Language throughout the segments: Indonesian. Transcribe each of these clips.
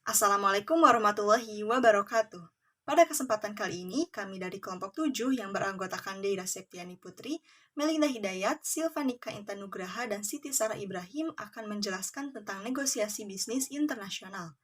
Assalamualaikum warahmatullahi wabarakatuh. Pada kesempatan kali ini, kami dari kelompok 7 yang beranggotakan Deira Septiani Putri, Melinda Hidayat, Silvanika Intanugraha, dan Siti Sarah Ibrahim akan menjelaskan tentang negosiasi bisnis internasional.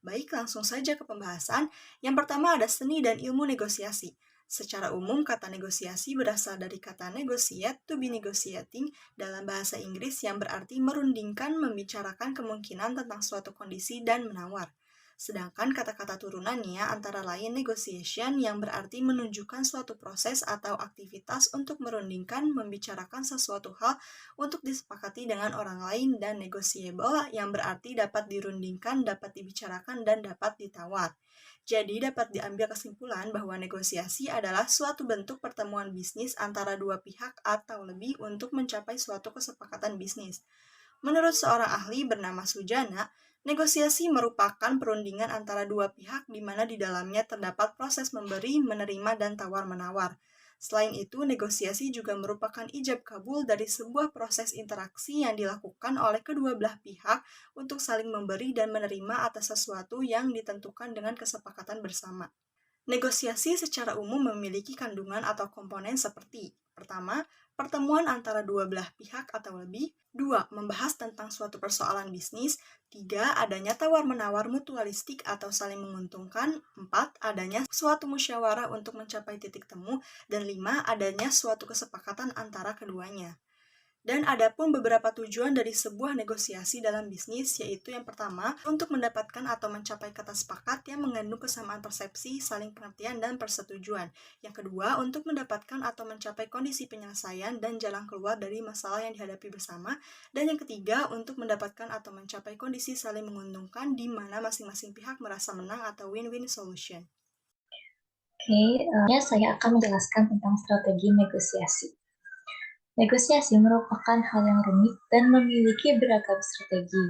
Baik, langsung saja ke pembahasan. Yang pertama ada seni dan ilmu negosiasi. Secara umum, kata negosiasi berasal dari kata negotiate, to be negotiating, dalam bahasa Inggris yang berarti merundingkan, membicarakan kemungkinan tentang suatu kondisi dan menawar. Sedangkan kata-kata turunannya antara lain negotiation yang berarti menunjukkan suatu proses atau aktivitas untuk merundingkan, membicarakan sesuatu hal untuk disepakati dengan orang lain, dan negotiable yang berarti dapat dirundingkan, dapat dibicarakan, dan dapat ditawar. Jadi dapat diambil kesimpulan bahwa negosiasi adalah suatu bentuk pertemuan bisnis antara dua pihak atau lebih untuk mencapai suatu kesepakatan bisnis. Menurut seorang ahli bernama Sujana, negosiasi merupakan perundingan antara dua pihak di mana di dalamnya terdapat proses memberi, menerima, dan tawar-menawar. Selain itu, negosiasi juga merupakan ijab kabul dari sebuah proses interaksi yang dilakukan oleh kedua belah pihak untuk saling memberi dan menerima atas sesuatu yang ditentukan dengan kesepakatan bersama. Negosiasi secara umum memiliki kandungan atau komponen seperti: pertama, pertemuan antara dua belah pihak atau lebih; dua, membahas tentang suatu persoalan bisnis; tiga, adanya tawar-menawar mutualistik atau saling menguntungkan; empat, adanya suatu musyawarah untuk mencapai titik temu; dan lima, adanya suatu kesepakatan antara keduanya. Dan ada pun beberapa tujuan dari sebuah negosiasi dalam bisnis, yaitu yang pertama, untuk mendapatkan atau mencapai kata sepakat yang mengandung kesamaan persepsi, saling pengertian, dan persetujuan. Yang kedua, untuk mendapatkan atau mencapai kondisi penyelesaian dan jalan keluar dari masalah yang dihadapi bersama. Dan yang ketiga, untuk mendapatkan atau mencapai kondisi saling menguntungkan di mana masing-masing pihak merasa menang atau win-win solution. Saya akan menjelaskan tentang strategi negosiasi. Negosiasi merupakan hal yang rumit dan memiliki beragam strategi.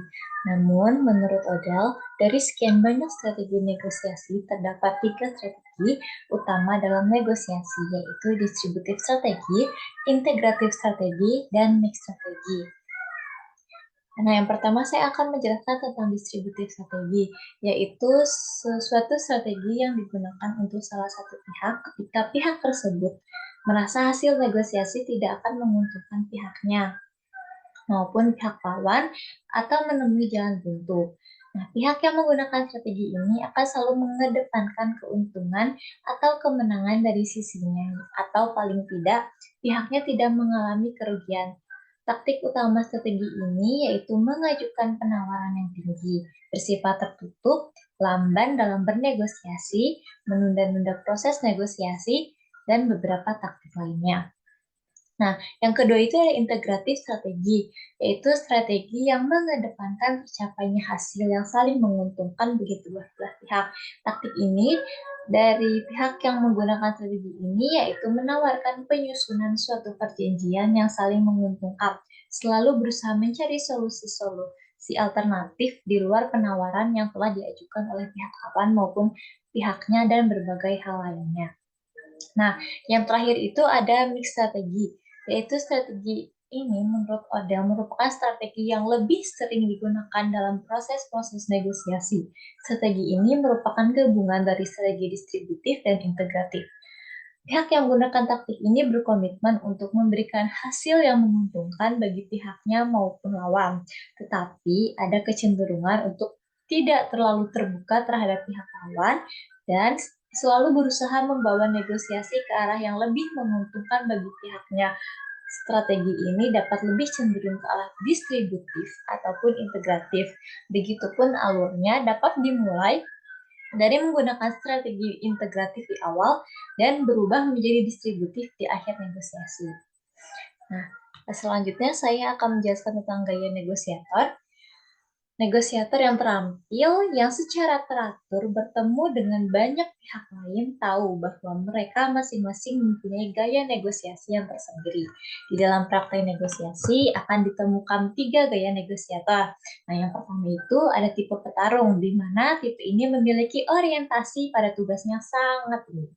Namun, menurut Odell, dari sekian banyak strategi negosiasi, terdapat 3 strategi utama dalam negosiasi, yaitu distributive strategi, integrative strategi, dan mixed strategi. Nah, yang pertama saya akan menjelaskan tentang distributive strategi, yaitu sesuatu strategi yang digunakan untuk salah satu pihak ketika pihak tersebut merasa hasil negosiasi tidak akan menguntungkan pihaknya maupun pihak lawan atau menemui jalan buntu. Nah, pihak yang menggunakan strategi ini akan selalu mengedepankan keuntungan atau kemenangan dari sisinya, atau paling tidak pihaknya tidak mengalami kerugian. Taktik utama strategi ini yaitu mengajukan penawaran yang tinggi, bersifat tertutup, lamban dalam bernegosiasi, menunda-nunda proses negosiasi, dan beberapa taktik lainnya. Nah, yang kedua itu ada integratif strategi, yaitu strategi yang mengedepankan tercapainya hasil yang saling menguntungkan bagi kedua belah pihak. Taktik ini dari pihak yang menggunakan strategi ini yaitu menawarkan penyusunan suatu perjanjian yang saling menguntungkan, selalu berusaha mencari solusi alternatif di luar penawaran yang telah diajukan oleh pihak lawan maupun pihaknya dan berbagai hal lainnya. Nah, yang terakhir itu ada mixed strategi, yaitu strategi ini menurut Odell merupakan strategi yang lebih sering digunakan dalam proses-proses negosiasi. Strategi ini merupakan gabungan dari strategi distributif dan integratif. Pihak yang menggunakan taktik ini berkomitmen untuk memberikan hasil yang menguntungkan bagi pihaknya maupun lawan, tetapi ada kecenderungan untuk tidak terlalu terbuka terhadap pihak lawan dan selalu berusaha membawa negosiasi ke arah yang lebih menguntungkan bagi pihaknya. Strategi ini dapat lebih cenderung ke arah distributif ataupun integratif. Begitupun alurnya dapat dimulai dari menggunakan strategi integratif di awal dan berubah menjadi distributif di akhir negosiasi. Nah, selanjutnya saya akan menjelaskan tentang gaya negosiator. Negosiator yang terampil, yang secara teratur bertemu dengan banyak pihak lain, tahu bahwa mereka masing-masing mempunyai gaya negosiasi yang tersendiri. Di dalam praktek negosiasi akan ditemukan 3 gaya negosiator. Nah, yang pertama itu ada tipe petarung, di mana tipe ini memiliki orientasi pada tugasnya sangat tinggi.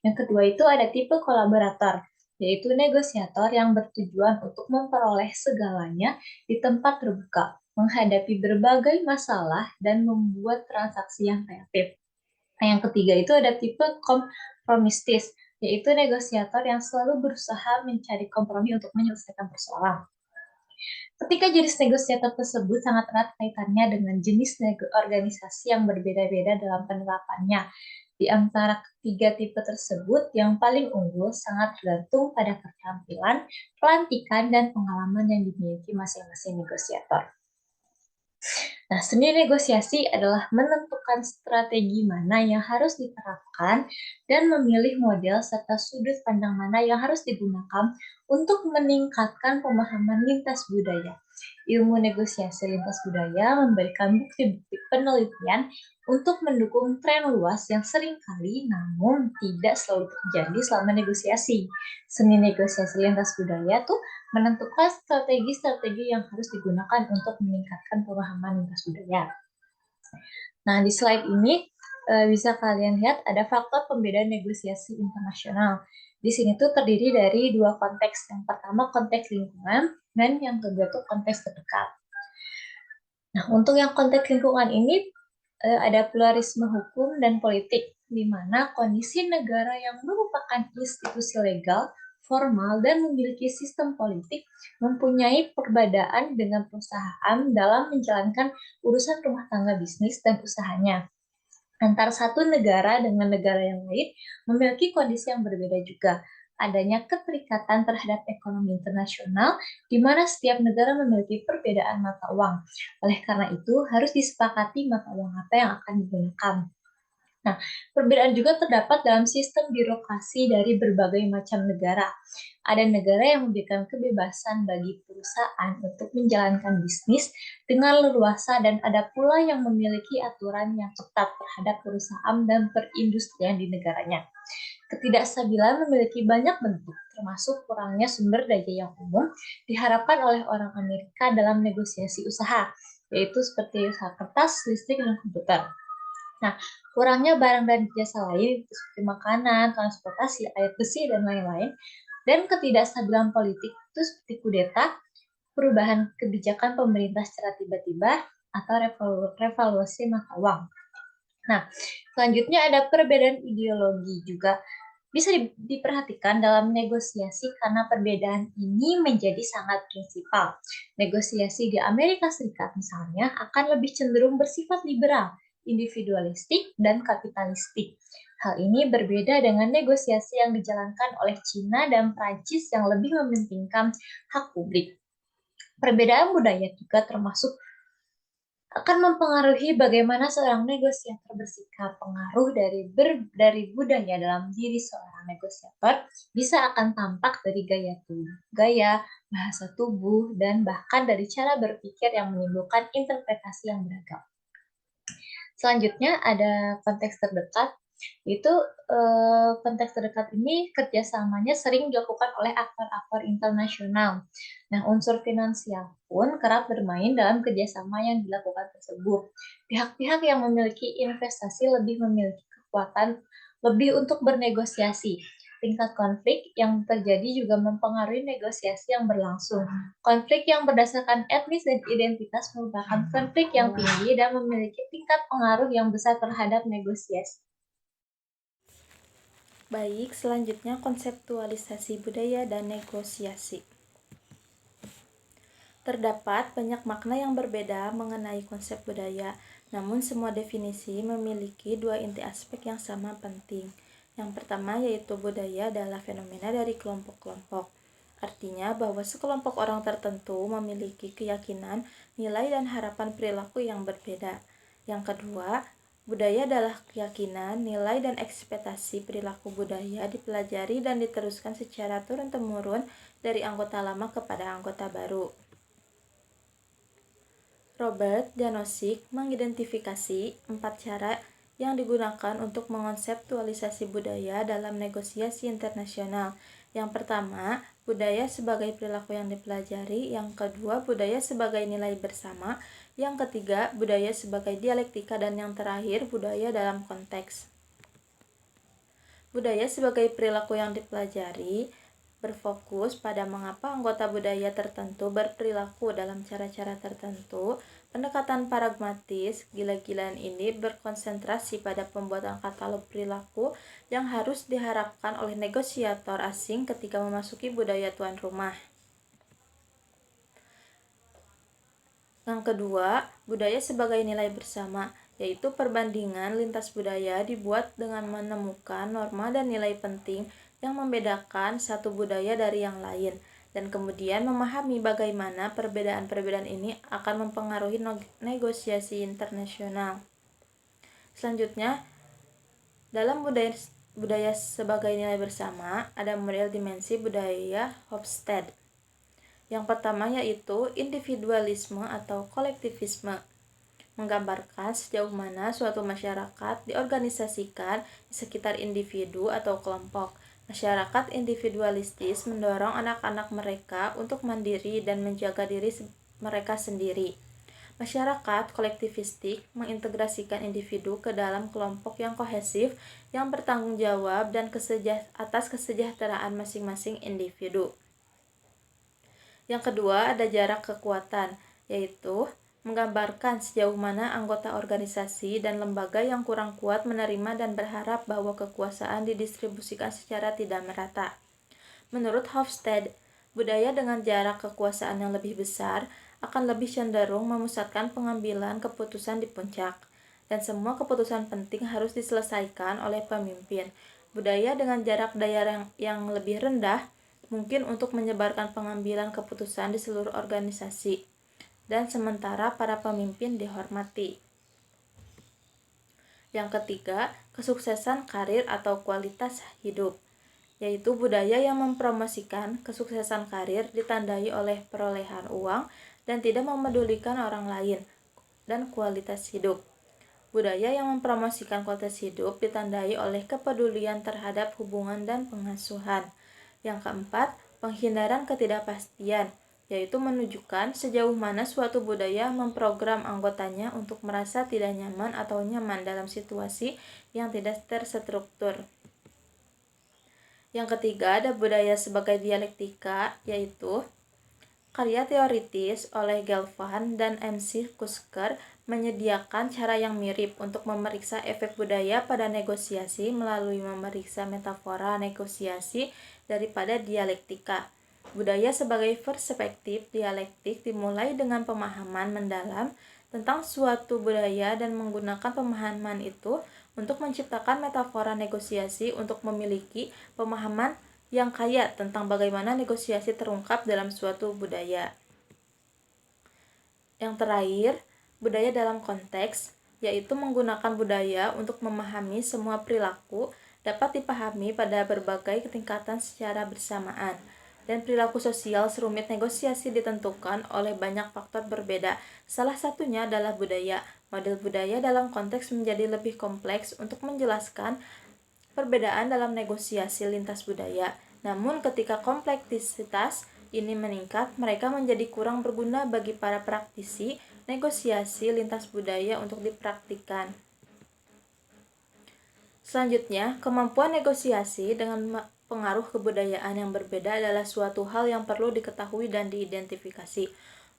Yang kedua itu ada tipe kolaborator, yaitu negosiator yang bertujuan untuk memperoleh segalanya di tempat terbuka. menghadapi berbagai masalah, dan membuat transaksi yang kreatif. Nah, yang ketiga itu ada tipe kompromistis, yaitu negosiator yang selalu berusaha mencari kompromi untuk menyelesaikan persoalan. Ketika jenis negosiator tersebut sangat erat kaitannya dengan jenis organisasi yang berbeda-beda dalam penerapannya. Di antara ketiga tipe tersebut, yang paling unggul sangat tergantung pada keterampilan, pelantikan, dan pengalaman yang dimiliki masing-masing negosiator. Nah, seni negosiasi adalah menentukan strategi mana yang harus diterapkan dan memilih model serta sudut pandang mana yang harus digunakan untuk meningkatkan pemahaman lintas budaya. Ilmu negosiasi lintas budaya memberikan bukti-bukti penelitian untuk mendukung tren luas yang seringkali namun tidak selalu terjadi selama negosiasi. Seni negosiasi lintas budaya tuh menentukan strategi-strategi yang harus digunakan untuk meningkatkan pemahaman lintas budaya. Nah, di slide ini bisa kalian lihat ada faktor pembeda negosiasi internasional. Di sini tuh terdiri dari dua konteks. Yang pertama konteks lingkungan dan yang kedua tuh konteks terdekat. Nah, untuk yang konteks lingkungan ini ada pluralisme hukum dan politik, di mana kondisi negara yang merupakan institusi legal, formal, dan memiliki sistem politik mempunyai perbedaan dengan perusahaan dalam menjalankan urusan rumah tangga bisnis dan usahanya. Antara satu negara dengan negara yang lain memiliki kondisi yang berbeda juga. Adanya keterikatan terhadap ekonomi internasional, di mana setiap negara memiliki perbedaan mata uang. Oleh karena itu, harus disepakati mata uang apa yang akan digunakan. Nah, perbedaan juga terdapat dalam sistem birokrasi dari berbagai macam negara. Ada negara yang memberikan kebebasan bagi perusahaan untuk menjalankan bisnis dengan leluasa dan ada pula yang memiliki aturan yang ketat terhadap perusahaan dan perindustrian di negaranya. Ketidakstabilan memiliki banyak bentuk, termasuk kurangnya sumber daya yang umum diharapkan oleh orang Amerika dalam negosiasi usaha, yaitu seperti usaha kertas, listrik, dan komputer. Nah, kurangnya barang dan jasa lain seperti makanan, transportasi, air bersih, dan lain-lain, dan ketidakstabilan politik itu seperti kudeta, perubahan kebijakan pemerintah secara tiba-tiba, atau revaluasi mata uang. Nah, selanjutnya ada perbedaan ideologi juga bisa diperhatikan dalam negosiasi karena perbedaan ini menjadi sangat prinsipal. Negosiasi di Amerika Serikat misalnya akan lebih cenderung bersifat liberal, individualistik, dan kapitalistik. Hal ini berbeda dengan negosiasi yang dijalankan oleh Cina dan Prancis yang lebih mementingkan hak publik. Perbedaan budaya juga termasuk akan mempengaruhi bagaimana seorang negosiator bersikap. Pengaruh dari budaya dalam diri seorang negosiator bisa akan tampak dari gaya, bahasa tubuh, dan bahkan dari cara berpikir yang menimbulkan interpretasi yang beragam. Selanjutnya ada konteks terdekat. Itu konteks terdekat ini kerjasamanya sering dilakukan oleh aktor-aktor internasional. Nah, unsur finansial pun kerap bermain dalam kerjasama yang dilakukan tersebut. Pihak-pihak yang memiliki investasi lebih memiliki kekuatan lebih untuk bernegosiasi. Tingkat konflik yang terjadi juga mempengaruhi negosiasi yang berlangsung. Konflik yang berdasarkan etnis dan identitas merupakan konflik yang tinggi dan memiliki tingkat pengaruh yang besar terhadap negosiasi. Baik, selanjutnya konseptualisasi budaya dan negosiasi. Terdapat banyak makna yang berbeda mengenai konsep budaya, namun semua definisi memiliki dua inti aspek yang sama penting. Yang pertama yaitu budaya adalah fenomena dari kelompok-kelompok. Artinya bahwa sekelompok orang tertentu memiliki keyakinan, nilai, dan harapan perilaku yang berbeda. Yang kedua, budaya adalah keyakinan, nilai, dan ekspektasi perilaku budaya dipelajari dan diteruskan secara turun-temurun dari anggota lama kepada anggota baru. Robert Janosik mengidentifikasi 4 cara yang digunakan untuk mengonseptualisasi budaya dalam negosiasi internasional. Yang pertama, budaya sebagai perilaku yang dipelajari. Yang kedua, budaya sebagai nilai bersama. Yang ketiga, budaya sebagai dialektika. Dan yang terakhir, budaya dalam konteks. Budaya sebagai perilaku yang dipelajari berfokus pada mengapa anggota budaya tertentu berperilaku dalam cara-cara tertentu. Pendekatan pragmatis gila-gilaan ini berkonsentrasi pada pembuatan katalog perilaku yang harus diharapkan oleh negosiator asing ketika memasuki budaya tuan rumah. Yang kedua, budaya sebagai nilai bersama, yaitu perbandingan lintas budaya dibuat dengan menemukan norma dan nilai penting yang membedakan satu budaya dari yang lain, dan kemudian memahami bagaimana perbedaan-perbedaan ini akan mempengaruhi negosiasi internasional. Selanjutnya, dalam budaya sebagai nilai bersama, ada model dimensi budaya Hofstede. Yang pertama yaitu individualisme atau kolektivisme, menggambarkan sejauh mana suatu masyarakat diorganisasikan di sekitar individu atau kelompok. Masyarakat individualistis mendorong anak-anak mereka untuk mandiri dan menjaga diri mereka sendiri. Masyarakat kolektivistik mengintegrasikan individu ke dalam kelompok yang kohesif, yang bertanggung jawab dan atas kesejahteraan masing-masing individu. Yang kedua, ada jarak kekuatan, yaitu menggambarkan sejauh mana anggota organisasi dan lembaga yang kurang kuat menerima dan berharap bahwa kekuasaan didistribusikan secara tidak merata. Menurut Hofstede, budaya dengan jarak kekuasaan yang lebih besar akan lebih cenderung memusatkan pengambilan keputusan di puncak, dan semua keputusan penting harus diselesaikan oleh pemimpin. Budaya dengan jarak daya yang lebih rendah mungkin untuk menyebarkan pengambilan keputusan di seluruh organisasi, dan sementara para pemimpin dihormati. Yang ketiga, kesuksesan karir atau kualitas hidup, yaitu budaya yang mempromosikan kesuksesan karir ditandai oleh perolehan uang dan tidak memedulikan orang lain, dan kualitas hidup. Budaya yang mempromosikan kualitas hidup ditandai oleh kepedulian terhadap hubungan dan pengasuhan. Yang keempat, penghindaran ketidakpastian, yaitu menunjukkan sejauh mana suatu budaya memprogram anggotanya untuk merasa tidak nyaman atau nyaman dalam situasi yang tidak terstruktur. Yang ketiga, ada budaya sebagai dialektika, yaitu karya teoritis oleh Gelfand dan M.C. Kusker menyediakan cara yang mirip untuk memeriksa efek budaya pada negosiasi melalui memeriksa metafora negosiasi daripada dialektika. Budaya sebagai perspektif dialektik dimulai dengan pemahaman mendalam tentang suatu budaya dan menggunakan pemahaman itu untuk menciptakan metafora negosiasi untuk memiliki pemahaman yang kaya tentang bagaimana negosiasi terungkap dalam suatu budaya. Yang terakhir, budaya dalam konteks, yaitu menggunakan budaya untuk memahami semua perilaku dapat dipahami pada berbagai tingkatan secara bersamaan, dan perilaku sosial serumit negosiasi ditentukan oleh banyak faktor berbeda. Salah satunya adalah budaya. Model budaya dalam konteks menjadi lebih kompleks untuk menjelaskan perbedaan dalam negosiasi lintas budaya. Namun ketika kompleksitas ini meningkat, mereka menjadi kurang berguna bagi para praktisi negosiasi lintas budaya untuk dipraktikkan. Selanjutnya, kemampuan negosiasi dengan pengaruh kebudayaan yang berbeda adalah suatu hal yang perlu diketahui dan diidentifikasi.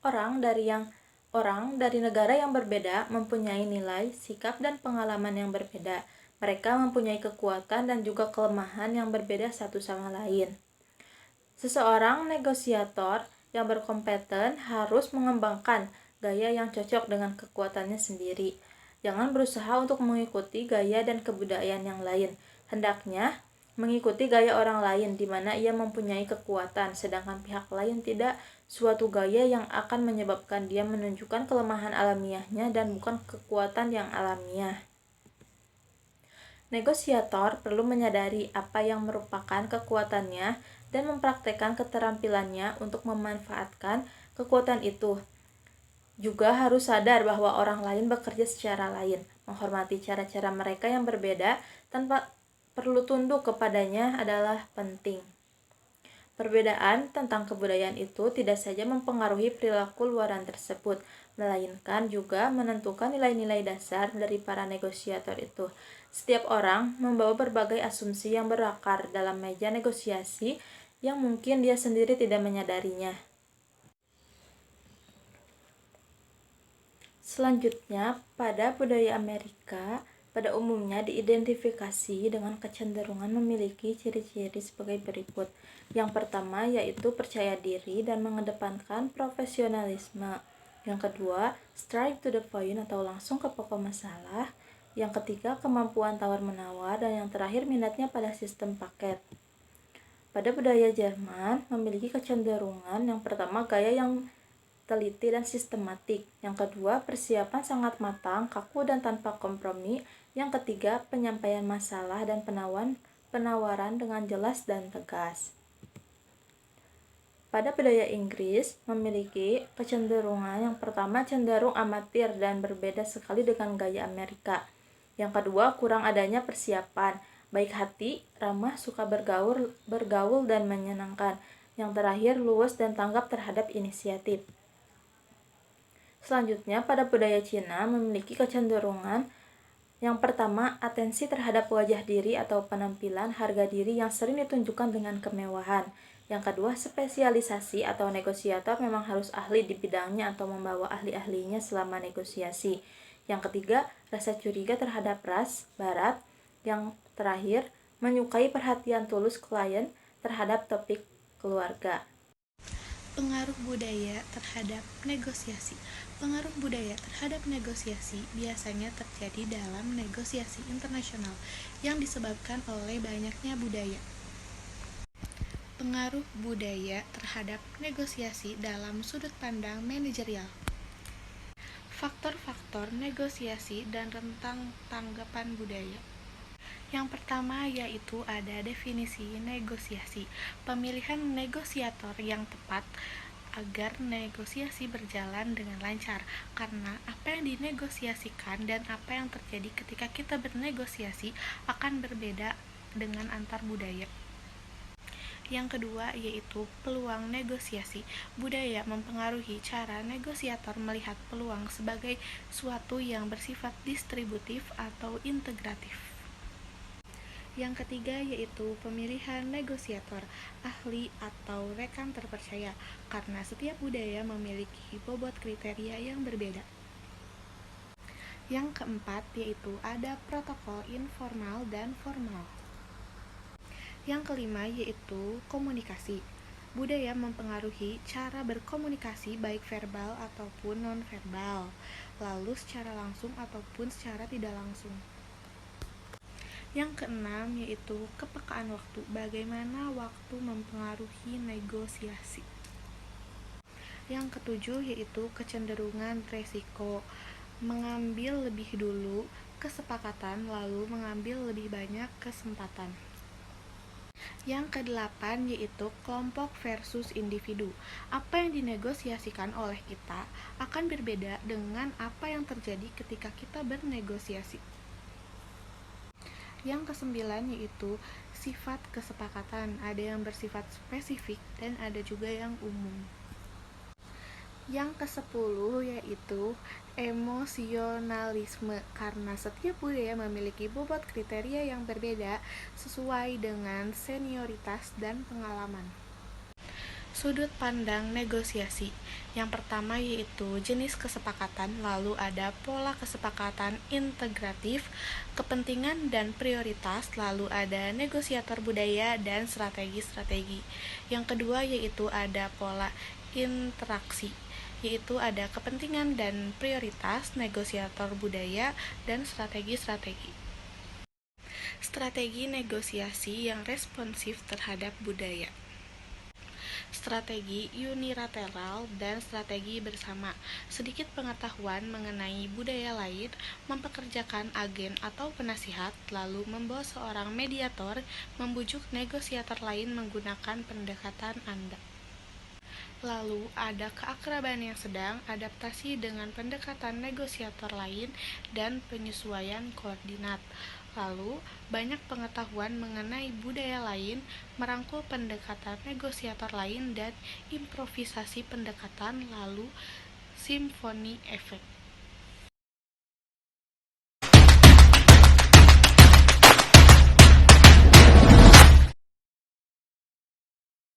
Orang dari negara yang berbeda mempunyai nilai, sikap, dan pengalaman yang berbeda. Mereka mempunyai kekuatan dan juga kelemahan yang berbeda satu sama lain. Seseorang negosiator yang berkompeten harus mengembangkan gaya yang cocok dengan kekuatannya sendiri. Jangan berusaha untuk mengikuti gaya dan kebudayaan yang lain. Hendaknya mengikuti gaya orang lain di mana ia mempunyai kekuatan, sedangkan pihak lain tidak, suatu gaya yang akan menyebabkan dia menunjukkan kelemahan alamiahnya dan bukan kekuatan yang alamiah. Negosiator perlu menyadari apa yang merupakan kekuatannya dan mempraktekkan keterampilannya untuk memanfaatkan kekuatan itu. Juga harus sadar bahwa orang lain bekerja secara lain, menghormati cara-cara mereka yang berbeda tanpa perlu tunduk kepadanya adalah penting. Perbedaan tentang kebudayaan itu tidak saja mempengaruhi perilaku luaran tersebut, melainkan juga menentukan nilai-nilai dasar dari para negosiator itu. Setiap orang membawa berbagai asumsi yang berakar dalam meja negosiasi yang mungkin dia sendiri tidak menyadarinya. Selanjutnya, pada budaya Amerika, pada umumnya diidentifikasi dengan kecenderungan memiliki ciri-ciri sebagai berikut. Yang pertama yaitu percaya diri dan mengedepankan profesionalisme. Yang kedua, straight to the point atau langsung ke pokok masalah. Yang ketiga, kemampuan tawar-menawar. Dan yang terakhir, minatnya pada sistem paket. Pada budaya Jerman, memiliki kecenderungan yang pertama gaya yang teliti dan sistematik. Yang kedua, persiapan sangat matang, kaku dan tanpa kompromi. Yang ketiga, penyampaian masalah dan penawaran dengan jelas dan tegas. Pada budaya Inggris, memiliki kecenderungan yang pertama cenderung amatir dan berbeda sekali dengan gaya Amerika. Yang kedua, kurang adanya persiapan, baik hati, ramah, suka bergaul dan menyenangkan. Yang terakhir, luas dan tanggap terhadap inisiatif. Selanjutnya, pada budaya Cina memiliki kecenderungan yang pertama, atensi terhadap wajah diri atau penampilan harga diri yang sering ditunjukkan dengan kemewahan. Yang kedua, spesialisasi atau negosiator memang harus ahli di bidangnya atau membawa ahli-ahlinya selama negosiasi. Yang ketiga, rasa curiga terhadap ras, barat. Yang terakhir, menyukai perhatian tulus klien terhadap topik keluarga. Pengaruh budaya terhadap negosiasi. Pengaruh budaya terhadap negosiasi biasanya terjadi dalam negosiasi internasional yang disebabkan oleh banyaknya budaya. Pengaruh budaya terhadap negosiasi dalam sudut pandang manajerial. Faktor-faktor negosiasi dan rentang tanggapan budaya. Yang pertama yaitu ada definisi negosiasi, pemilihan negosiator yang tepat agar negosiasi berjalan dengan lancar, karena apa yang dinegosiasikan dan apa yang terjadi ketika kita bernegosiasi akan berbeda dengan antar budaya. Yang kedua yaitu peluang negosiasi. Budaya mempengaruhi cara negosiator melihat peluang sebagai suatu yang bersifat distributif atau integratif. Yang ketiga yaitu pemilihan negosiator, ahli atau rekan terpercaya, karena setiap budaya memiliki bobot kriteria yang berbeda. Yang keempat yaitu ada protokol informal dan formal. Yang kelima yaitu komunikasi. Budaya mempengaruhi cara berkomunikasi baik verbal ataupun non-verbal, lalu secara langsung ataupun secara tidak langsung. Yang keenam yaitu kepekaan waktu, bagaimana waktu mempengaruhi negosiasi. Yang ketujuh yaitu kecenderungan resiko, mengambil lebih dulu kesepakatan lalu mengambil lebih banyak kesempatan. Yang kedelapan yaitu kelompok versus individu. Apa yang dinegosiasikan oleh kita akan berbeda dengan apa yang terjadi ketika kita bernegosiasi. Yang kesembilan yaitu sifat kesepakatan, ada yang bersifat spesifik dan ada juga yang umum. Yang kesepuluh yaitu emosionalisme, karena setiap budaya memiliki bobot kriteria yang berbeda sesuai dengan senioritas dan pengalaman. Sudut pandang negosiasi. Yang pertama yaitu jenis kesepakatan, lalu ada pola kesepakatan integratif, kepentingan dan prioritas, lalu ada negosiator budaya dan strategi-strategi. Yang kedua yaitu ada pola interaksi, yaitu ada kepentingan dan prioritas, negosiator budaya, dan strategi-strategi. Strategi negosiasi yang responsif terhadap budaya. Strategi unilateral dan strategi bersama. Sedikit pengetahuan mengenai budaya lain, mempekerjakan agen atau penasihat, lalu membawa seorang mediator, membujuk negosiator lain menggunakan pendekatan Anda. Lalu ada keakraban yang sedang, adaptasi dengan pendekatan negosiator lain, dan penyesuaian koordinat. Lalu, banyak pengetahuan mengenai budaya lain, merangkul pendekatan negosiator lain dan improvisasi pendekatan, lalu simfoni efek.